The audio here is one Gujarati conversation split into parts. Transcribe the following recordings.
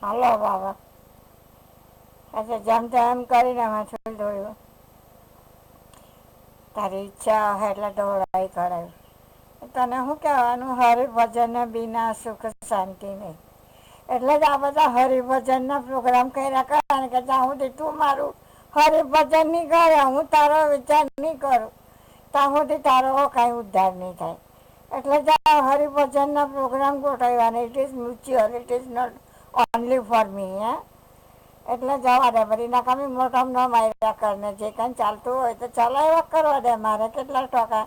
હાલો બાબા. અચ્છા જેમ તેમ કરીને અમે છોડી દોડ્યું. તારી ઈચ્છા હ એટલે દોડાઈ કરાય. તને શું કહેવાનું હરિભજન બીના સુખ શાંતિ નહીં. એટલે જ આ બધા હરિભજન ના પ્રોગ્રામ કર્યા કર કે જ્યાં સુધી તું મારું હરિભજન નહીં કરે હું તારો વિચાર નહીં કરું ત્યાં સુધી તારો કઈ ઉદ્ધાર નહીં થાય. એટલે જ હરિભજન ના પ્રોગ્રામ ગોઠવ્યા it is mutual it is not only for me હે. એટલે જવા દે બધી નકામી મોઢમ ન માર્યા કરને જે કઈ ચાલતું હોય તો ચલાવ્યા કરવા દે મારે કેટલા ટકા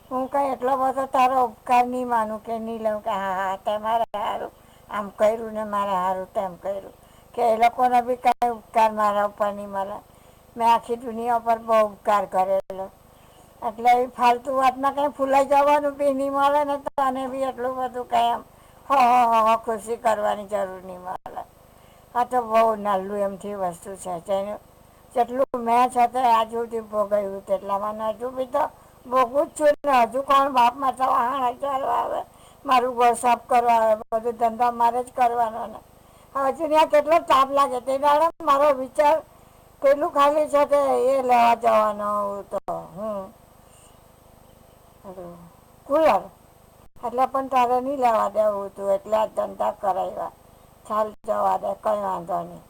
હું કઈ એટલો બધો તારો ઉપકાર નહીં માનું કે નહીં લઉં કે હા હા તે મારે સારું આમ કર્યું ને મારે સારું તેમ કર્યું કે એ લોકોને બી કઈ ઉપકાર મારા ઉપર નહીં મળે. મેં આખી દુનિયા પર બહુ ઉપકાર કરેલો એટલે એ ફાલતુ વાતમાં કંઈ ફૂલાઈ જવાનું બી નહીં મળે ને તો અને બી એટલું બધું કંઈ એમ ખુશી કરવાની જરૂર નહીં મળે. આ તો બહુ નાલું એમથી વસ્તુ છે જેનું જેટલું મેં છે તે આજ સુધી ભોગવ્યું તેટલા મને હજુ બી તો ભોગવું જ છું ને હજુ કોણ બાપ માતા વાહણ ચાલવા આવે મારું ઘર સાફ કરવા આવે બધું ધંધા મારે જ કરવાનો ને હવે ત્યાં કેટલો તાપ લાગે તે દાડે મારો વિચાર પેલું ખાલી છે તે એ લેવા જવાનું તો કુલર એટલે પણ તારે નહીં લેવા દેવું હતું એટલે આ ધંધા કરાવ્યા ચાલ જવા દે કંઈ વાંધો નહીં.